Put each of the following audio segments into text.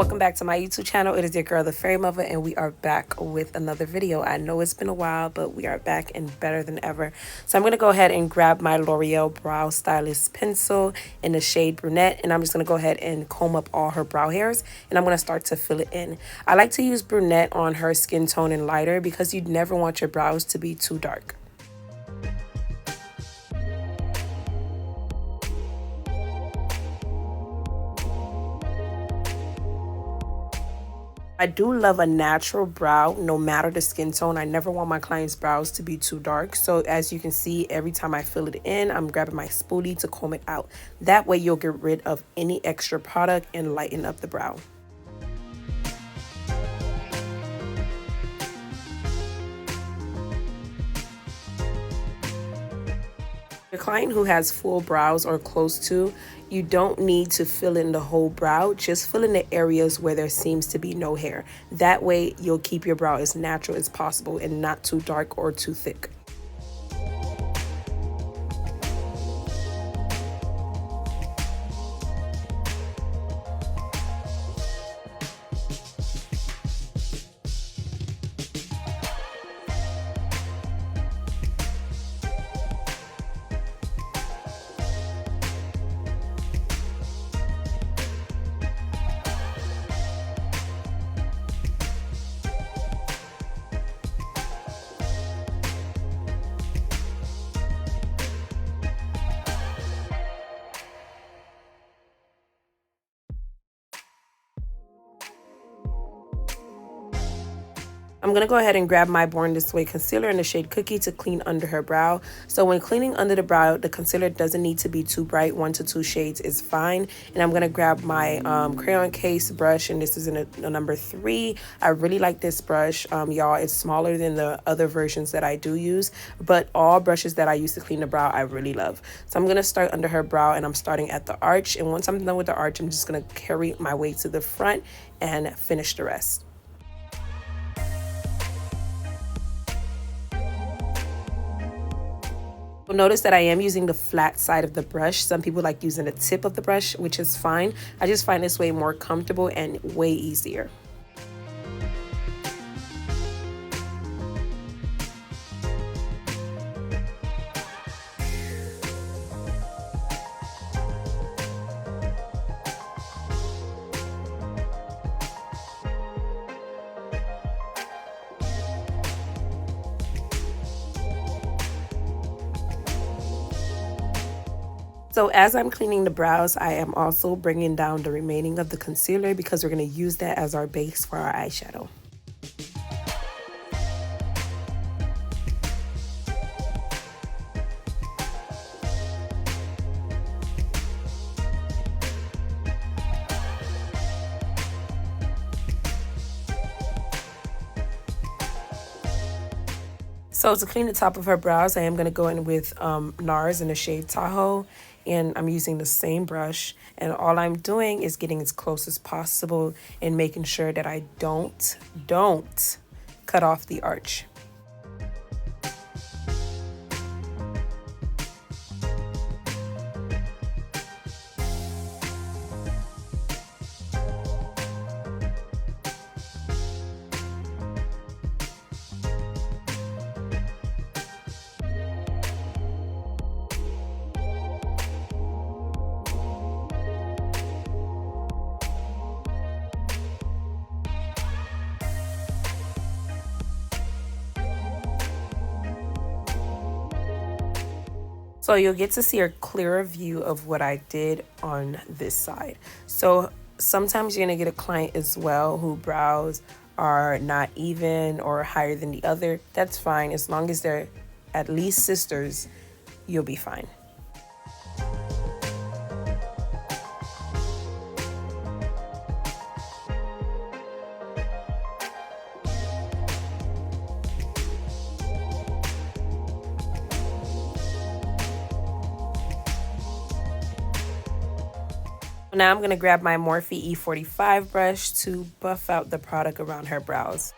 welcome back to my YouTube channel. It is your girl, the Fairy Mother, and we are back with another video. I know it's been a while, but we are back and better than ever. So I'm going to go ahead and grab my L'Oreal Brow Stylist Pencil in the shade Brunette, and I'm just going to go ahead and comb up all her brow hairs, and I'm going to start to fill it in. I like to use Brunette on her skin tone and lighter because you'd never want your brows to be too dark. I do love a natural brow no matter the skin tone. I never want my clients' brows to be too dark. So as you can see, every time I fill it in, I'm grabbing my spoolie to comb it out. That way you'll get rid of any extra product and lighten up the brow. Your client who has full brows or close to, you don't need to fill in the whole brow. Just fill in the areas where there seems to be no hair. That way you'll keep your brow as natural as possible and not too dark or too thick. I'm going to go ahead and grab my Born This Way concealer in the shade Cookie to clean under her brow. So when cleaning under the brow, the concealer doesn't need to be too bright. 1 to 2 shades is fine. And I'm going to grab my crayon case brush, and this is in a number 3. I really like this brush, y'all. It's smaller than the other versions that I do use, but all brushes that I use to clean the brow I really love. So I'm going to start under her brow, and I'm starting at the arch. And once I'm done with the arch, I'm just going to carry my way to the front and finish the rest. Notice that I am using the flat side of the brush. Some people like using the tip of the brush, which is fine. I just find this way more comfortable and way easier. So as I'm cleaning the brows, I am also bringing down the remaining of the concealer because we're going to use that as our base for our eyeshadow. So to clean the top of her brows, I am going to go in with NARS in the shade Tahoe, and I'm using the same brush, and all I'm doing is getting as close as possible and making sure that I don't cut off the arch. So you'll get to see a clearer view of what I did on this side. So sometimes you're gonna get a client as well who brows are not even or higher than the other. That's fine. As long as they're at least sisters, you'll be fine. Now I'm going to grab my Morphe E45 brush to buff out the product around her brows.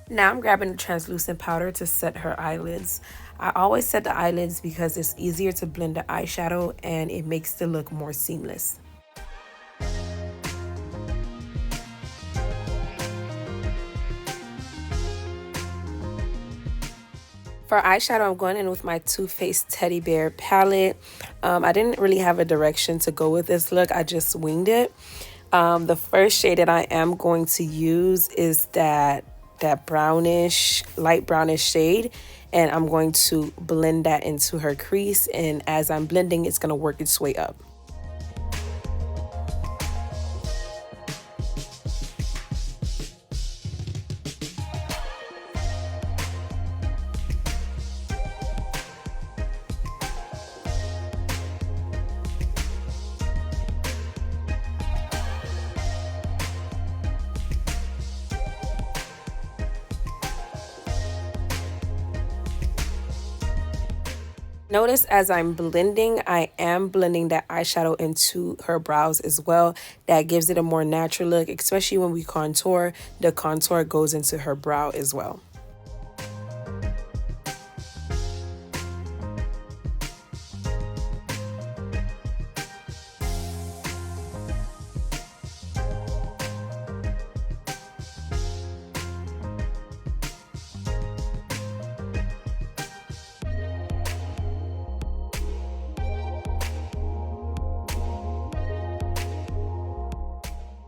Now I'm grabbing the translucent powder to set her eyelids. I always set the eyelids because it's easier to blend the eyeshadow and it makes the look more seamless. For eyeshadow, I'm going in with my Too Faced Teddy Bear palette. I didn't really have a direction to go with this look. I just winged it. The first shade that I am going to use is that brownish, light brownish shade. And I'm going to blend that into her crease. And as I'm blending, it's going to work its way up. Notice as I'm blending, I am blending that eyeshadow into her brows as well. That gives it a more natural look, especially when we contour. The contour goes into her brow as well.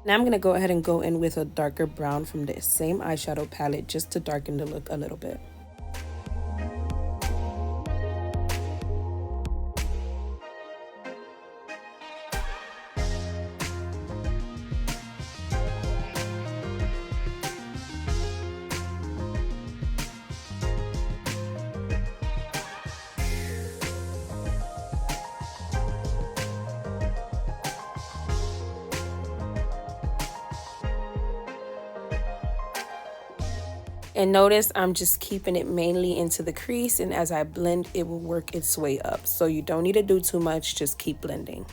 Now I'm going to go ahead and go in with a darker brown from the same eyeshadow palette just to darken the look a little bit. And notice I'm just keeping it mainly into the crease, and as I blend, it will work its way up. So you don't need to do too much, just keep blending.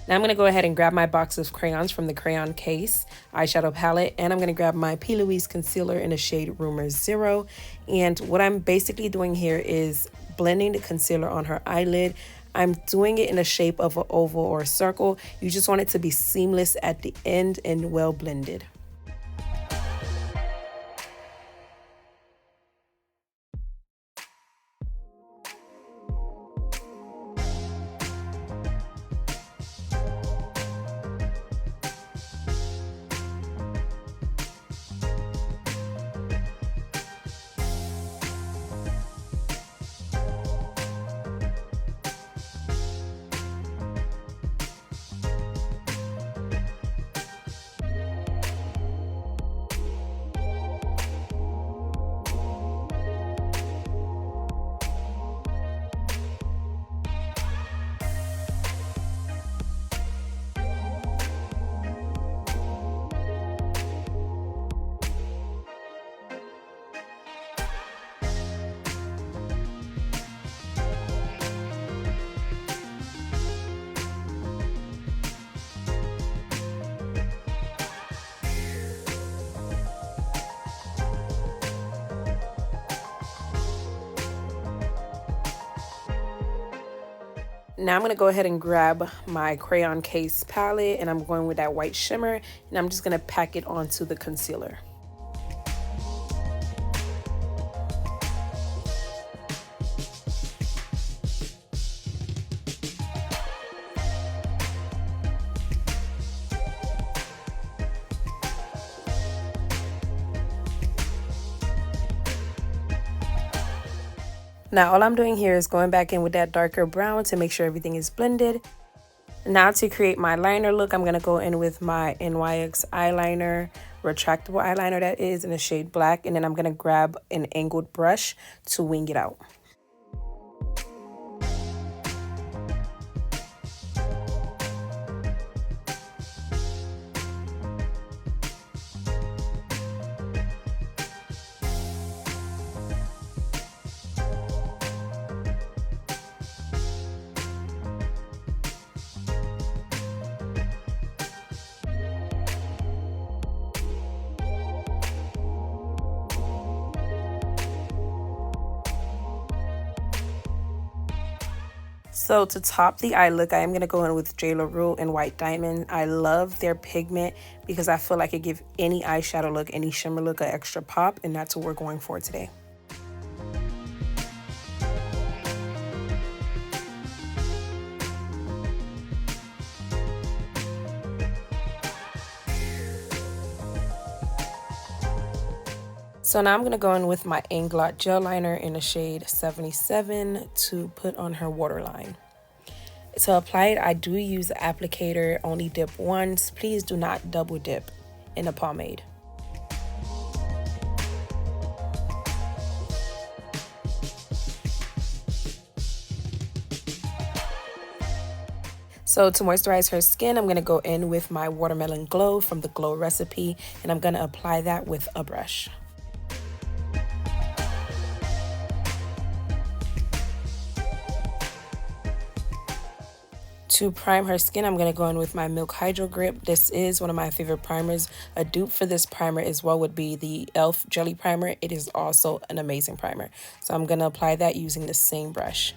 Now I'm going to go ahead and grab my box of crayons from the crayon case eyeshadow palette, and I'm going to grab my P. Louise concealer in the shade Rumor 0. And what I'm basically doing here is blending the concealer on her eyelid. I'm doing it in the shape of an oval or a circle. You just want it to be seamless at the end and well blended. Now I'm going to go ahead and grab my crayon case palette, and I'm going with that white shimmer, and I'm just going to pack it onto the concealer. Now all I'm doing here is going back in with that darker brown to make sure everything is blended. Now to create my liner look, I'm going to go in with my NYX eyeliner, retractable eyeliner that is, in the shade black. And then I'm going to grab an angled brush to wing it out. So to top the eye look, I am going to go in with J. La Rue and White Diamond. I love their pigment because I feel like it gives any eyeshadow look, any shimmer look, an extra pop, and that's what we're going for today. So now I'm going to go in with my Inglot gel liner in the shade 77 to put on her waterline. To apply it, I do use the applicator, only dip once. Please do not double dip in the pomade. So to moisturize her skin, I'm going to go in with my Watermelon Glow from the Glow recipe, and I'm going to apply that with a brush. To prime her skin, I'm going to go in with my Milk Hydro Grip. This is one of my favorite primers. A dupe for this primer as well would be the e.l.f. Jelly Primer. It is also an amazing primer. So I'm going to apply that using the same brush.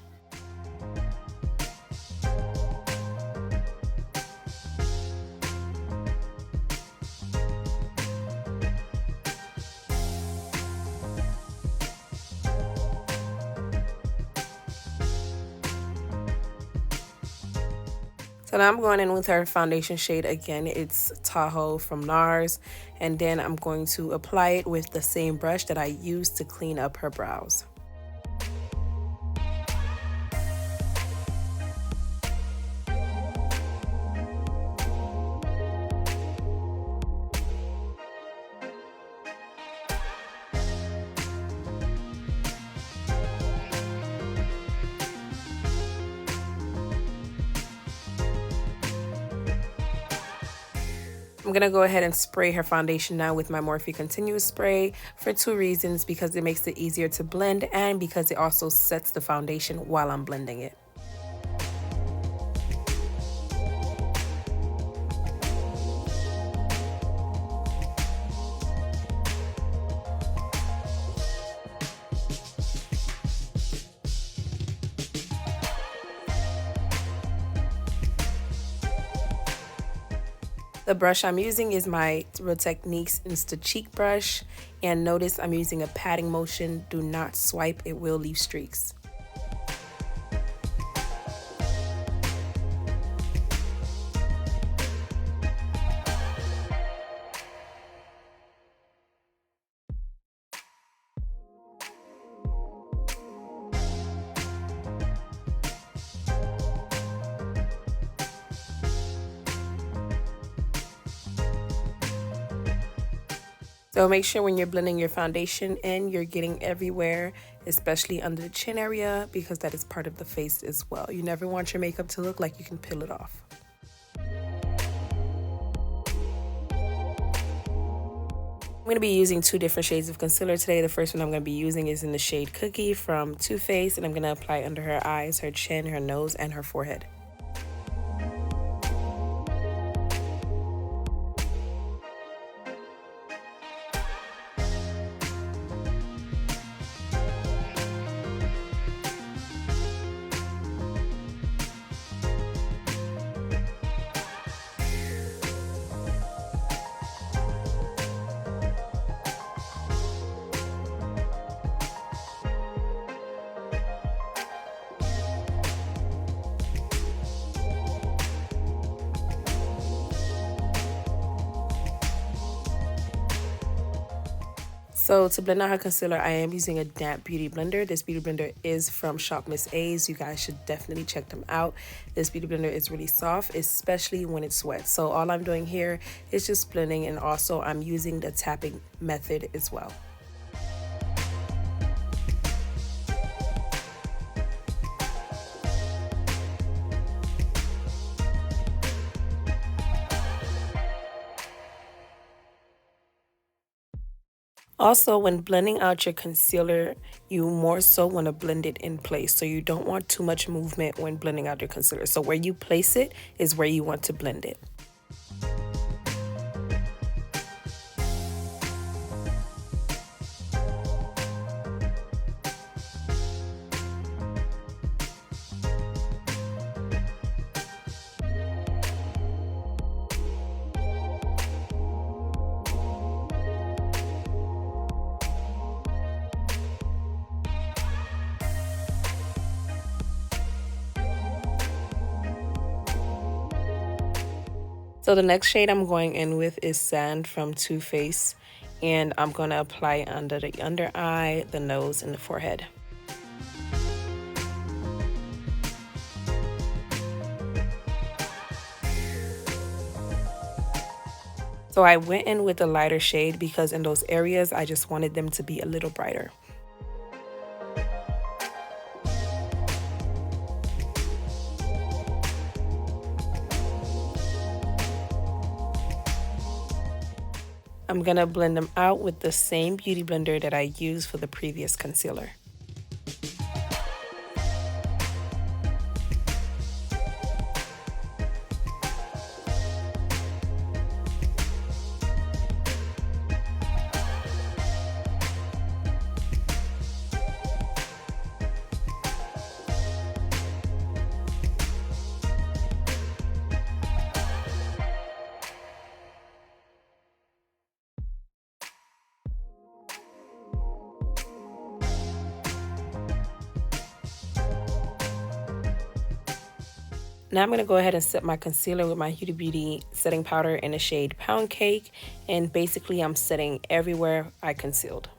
So now I'm going in with her foundation shade again. It's Tahoe from NARS. And then I'm going to apply it with the same brush that I used to clean up her brows. I'm going to go ahead and spray her foundation now with my Morphe Continuous Spray for two reasons: because it makes it easier to blend and because it also sets the foundation while I'm blending it. The brush I'm using is my Real Techniques Insta Cheek brush, and notice I'm using a patting motion. Do not swipe, it will leave streaks. So make sure when you're blending your foundation in, you're getting everywhere, especially under the chin area, because that is part of the face as well. You never want your makeup to look like you can peel it off. I'm going to be using two different shades of concealer today. The first one I'm going to be using is in the shade Cookie from Too Faced, and I'm going to apply under her eyes, her chin, her nose, and her forehead. So to blend out her concealer, I am using a damp beauty blender. This beauty blender is from Shop Miss A's. You guys should definitely check them out. This beauty blender is really soft, especially when it's wet. So all I'm doing here is just blending, and also I'm using the tapping method as well. Also, when blending out your concealer, you more so want to blend it in place. So you don't want too much movement when blending out your concealer. So where you place it is where you want to blend it. So the next shade I'm going in with is Sand from Too Faced, and I'm going to apply under the under eye, the nose, and the forehead. So I went in with a lighter shade because in those areas I just wanted them to be a little brighter. I'm gonna blend them out with the same beauty blender that I used for the previous concealer. Now I'm going to go ahead and set my concealer with my Huda Beauty setting powder in the shade Pound Cake, and basically I'm setting everywhere I concealed.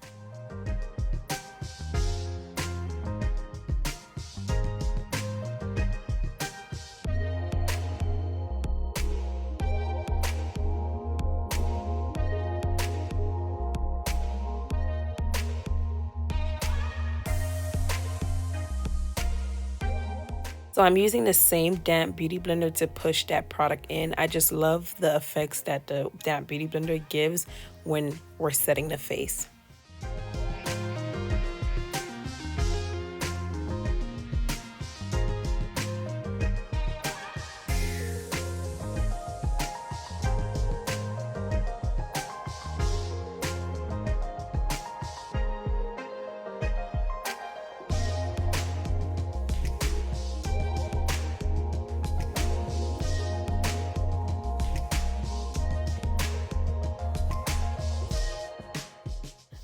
So I'm using the same damp beauty blender to push that product in. I just love the effects that the damp beauty blender gives when we're setting the face.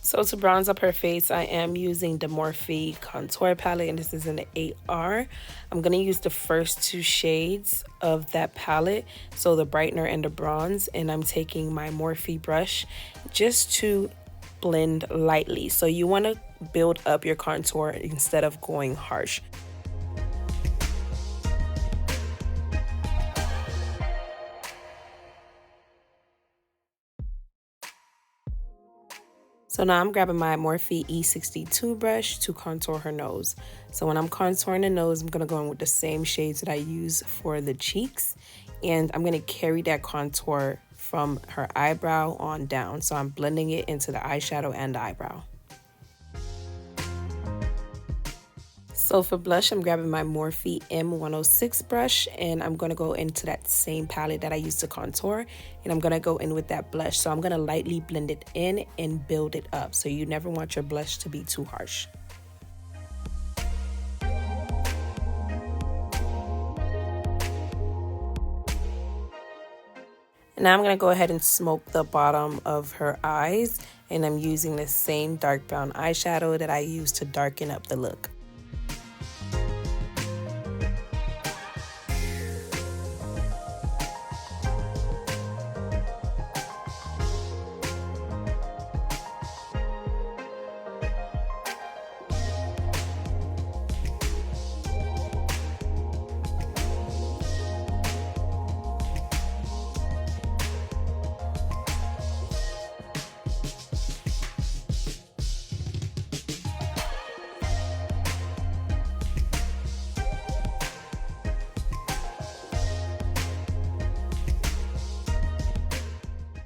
So to bronze up her face, I am using the Morphe contour palette, and this is in the 8R. I'm going to use the first two shades of that palette, so the brightener and the bronze, and I'm taking my Morphe brush just to blend lightly. So you want to build up your contour instead of going harsh. So now I'm grabbing my Morphe E62 brush to contour her nose. So when I'm contouring the nose, I'm going to go in with the same shades that I use for the cheeks. And I'm going to carry that contour from her eyebrow on down. So I'm blending it into the eyeshadow and the eyebrow. So for blush, I'm grabbing my Morphe M106 brush, and I'm going to go into that same palette that I used to contour, and I'm going to go in with that blush. So I'm going to lightly blend it in and build it up. So you never want your blush to be too harsh. Now I'm going to go ahead and smoke the bottom of her eyes, and I'm using the same dark brown eyeshadow that I used to darken up the look.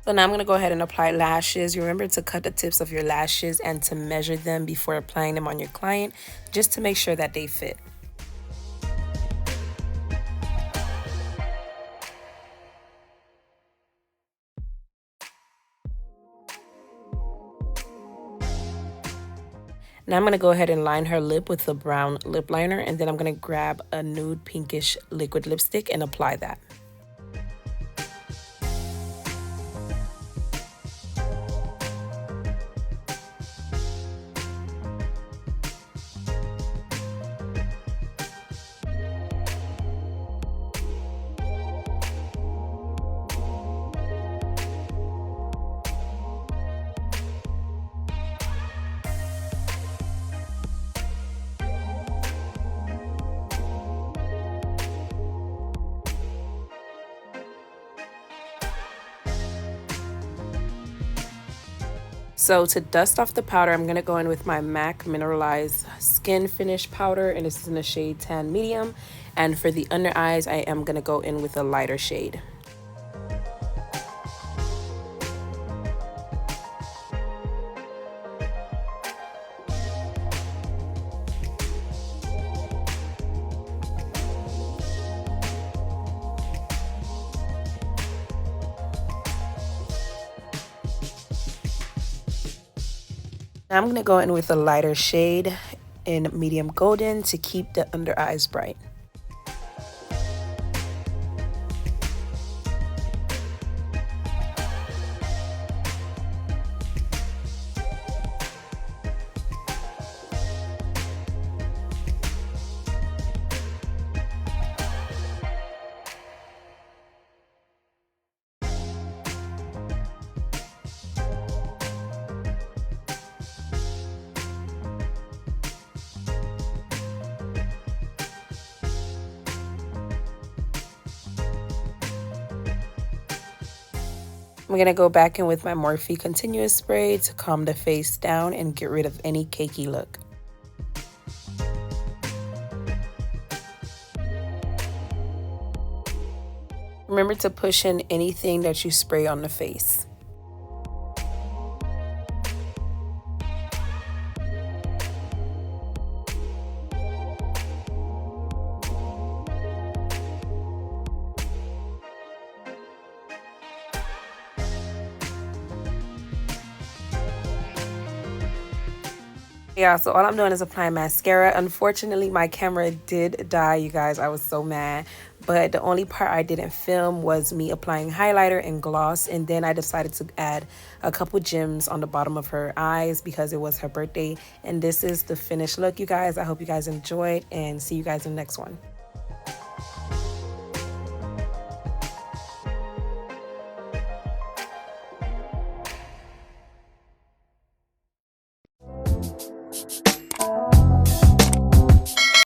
So now I'm going to go ahead and apply lashes. Remember to cut the tips of your lashes and to measure them before applying them on your client, just to make sure that they fit. Now I'm going to go ahead and line her lip with the brown lip liner, and then I'm going to grab a nude pinkish liquid lipstick and apply that. So to dust off the powder, I'm going to go in with my MAC Mineralized Skin Finish Powder, and this is in the shade Tan Medium. And for the under eyes, I am going to go in with a lighter shade. Now I'm going to go in with a lighter shade in medium golden to keep the under eyes bright. I'm going to go back in with my Morphe Continuous Spray to calm the face down and get rid of any cakey look. Remember to push in anything that you spray on the face. Yeah, so all I'm doing is applying mascara. Unfortunately, my camera did die, you guys. I was so mad. But the only part I didn't film was me applying highlighter and gloss. And then I decided to add a couple gems on the bottom of her eyes because it was her birthday. And this is the finished look, you guys. I hope you guys enjoyed and see you guys in the next one.